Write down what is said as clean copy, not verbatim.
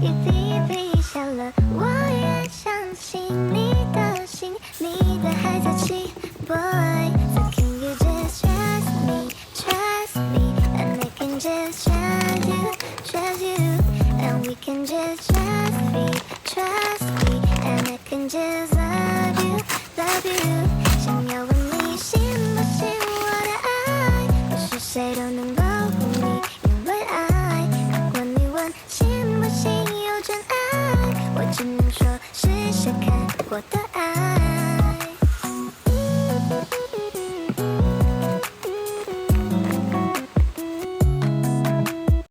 一滴滴下了，我也相信你的心，你的还在起 boy。So can you just trust me, trust me, and I can just trust you, trust you, and we can just trust me, trust me, and I can just love you, love you。想要问你信不信我的爱，不是谁都能保护你，因为爱。如果你问信不信有真爱，我只能说试试看我的